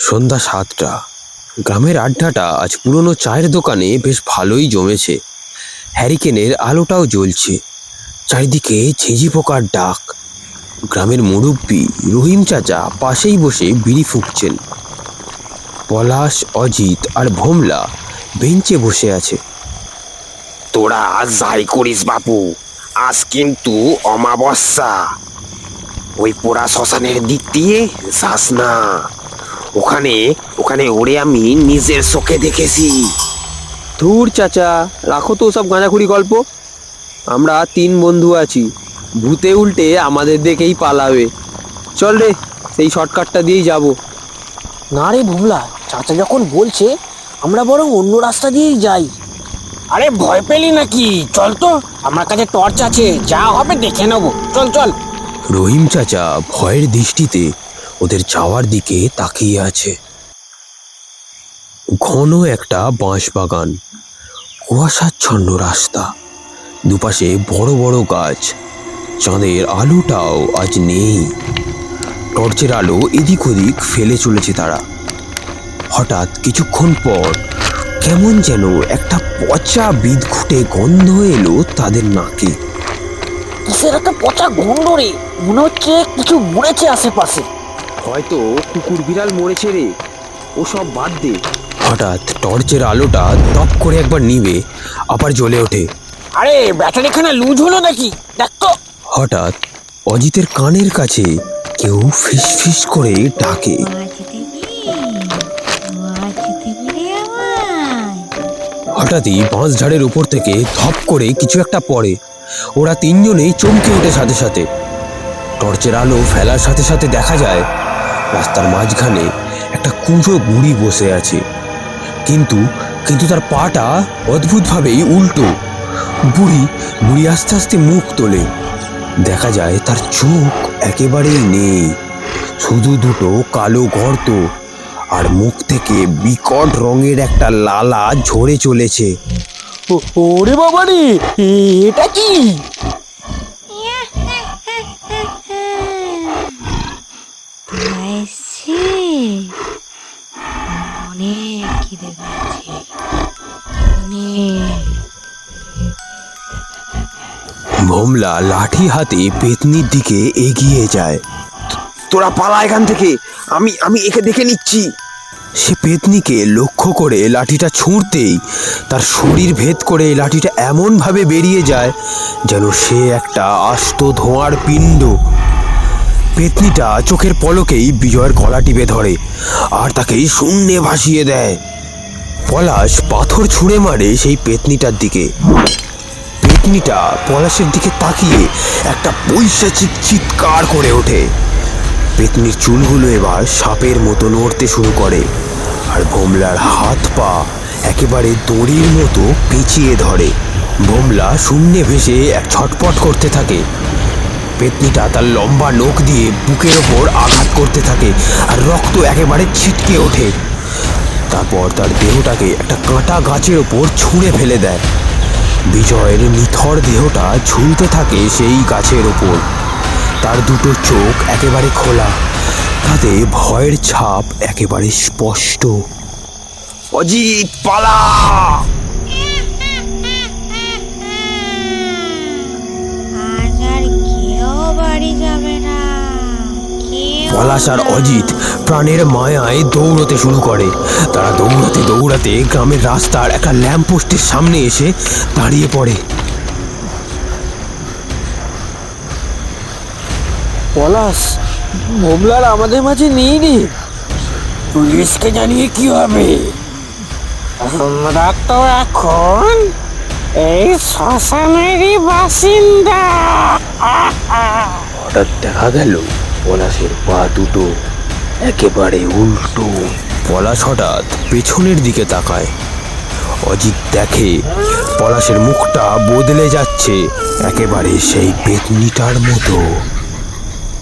সন্ধ্যা ৭টা। গ্রামের আড্ডাটা আজ পুরনো চায়ের দোকানে বেশ ভালোই জমেছে। হ্যারিকেনের আলোটাও জ্বলছে, চারিদিকে ঝিঁঝি পোকার ডাক। গ্রামের মুরব্বী রহিম চাচা পাশেই বসে বিড়ি ফুঁকছেন। পলাশ, অজিত আর ভোমলা বেঞ্চে বসে আছে। তোরা যাই করিস বাপু, আজ কিন্তু অমাবস্যা। ওই পোড়া শ্মশানের দিক দিয়ে যাস না। ওখানে ওখানে ওরে আমি নিজের চোখে দেখেছি। ধুর চাচা, রাখো তো সব গাঁজাখুরি গল্প। আমরা 3 বন্ধু আছি, ভূতে উল্টে আমাদের দেখেই পালাবে। চল রে, সেই শর্টকাটটা দিয়েই যাব। না রে ভোমলা, চাচা যখন বলছে আমরা বরং অন্য রাস্তা দিয়েই যাই। আরে ভয় পেলি নাকি? চল তো, আমার কাছে টর্চ আছে, যা হবে দেখে নেবো। চল চল। রহিম চাচা ভয়ের দৃষ্টিতে ওদের যাওয়ার দিকে তাকিয়ে আছে। ঘন একটা বাঁশ বাগান, কুয়াশাচ্ছন্ন রাস্তা, দুপাশে বড় বড় গাছ। চাঁদের আলোটাও আজ নেই। টর্চের আলো এদিক ওদিক ফেলে চলেছে তারা। হঠাৎ কিছুক্ষণ পর কেমন যেন একটা পচা বিদঘুটে গন্ধ এলো তাদের নাকে। কিসের একটা পচা গন্ধ রে, মনে হচ্ছে কিছু মরেছে আশেপাশে। হয়তো কুকুর বিড়াল মরেছে রে, ওসব বাদ দে। হঠাৎ টর্চের আলোটা দপ করে একবার নিভে আবার জ্বলে ওঠে। আরে ব্যাটারিখানা লুজ হলো নাকি, দেখ তো। হঠাৎ অজিতের কানের কাছে কেউ ফিস ফিস করে ডাকে। হঠাৎই বাঁশ ঝাড়ের উপর থেকে ধপ করে কিছু একটা পড়ে। ওরা 3 জনেই চমকে ওঠে সাথে সাথে। টর্চের আলো ফেলার সাথে সাথে দেখা যায় রাস্তার মাঝখানে একটা কুঁজো বুড়ি বসে আছে, কিন্তু কিন্তু তার পাটা অদ্ভুতভাবেই উল্টো। বুড়ি আস্তে আস্তে মুখ তোলে। দেখা যায় তার চোখ একেবারেই নেই, শুধু দুটো কালো গর্ত, আর মুখ থেকে বিকট রঙের একটা লালা ঝরে চলেছে। ওরে বাবা রে, এটা কি? অনেক খিদে পেয়েছে, ভোমলা লাঠি হাতে পেতনির দিকে এগিয়ে যায়। তোরা পালা এখান থেকে, আমি আমি একে দেখে নিচ্ছি। সে পেতনিকে লক্ষ্য করে লাঠিটা ছুঁড়তেই তার শরীর ভেদ করে লাঠিটা এমনভাবে বেরিয়ে যায় যেন সে একটা আস্ত ধোঁয়ার পিণ্ড। পেতনিটা চোখের পলকেই বিজয়ের গলা টিপে ধরে আর তাকে শূন্যে ভাসিয়ে দেয়। পলাশ পাথর ছুঁড়ে মারে সেই পেতনিটার দিকে। পেতনিটা পলাশের দিকে তাকিয়ে একটা পৈশাচিক চিৎকার করে ওঠে। পেতনির চুলগুলো এবার সাপের মতো নড়তে শুরু করে, আর ভোমলার হাত পা একেবারে দড়ির মতো পেঁচিয়ে ধরে। ভোমলা শূন্যে ভেসে এক ছটপট করতে থাকে। পেতনিটা তার লম্বা নখ দিয়ে বুকের ওপর আঘাত করতে থাকে, আর রক্ত একেবারে ছিটকে ওঠে। তারপর তার দেহটাকে একটা কাঁটা গাছের ওপর ছুঁড়ে ফেলে দেয়। বিজয়ের নিথর দেহটা ঝুলতে থাকে সেই গাছের ওপর। তার দুটো চোখ একেবারে খোলা, তাতে ভয়ের ছাপ একেবারে স্পষ্ট। অজিত পালা! আজ আর কেউ বাড়ি যাবে না। পলাশ আর অজিত প্রাণের মায়ায় দৌড়তে শুরু করে। তারা দৌড়াতে দৌড়াতে গ্রামের রাস্তার একটা ল্যাম্পপোস্টের সামনে এসে দাঁড়িয়ে পড়ে। পলাশ, ভোমলার আমাদের মাঝে নেই রে। পুলিশকে জানিয়ে কি হবে? আমরা তো এখন এই শ্মশানেরই বাসিন্দা। হঠাৎ দেখা গেল পলাশের পা দুটো একেবারে উল্টো। পলাশ হঠাৎ পেছনের দিকে তাকায়। অজিত দেখে পলাশের মুখটা বদলে যাচ্ছে, একেবারে সেই পেতনিটার মতো।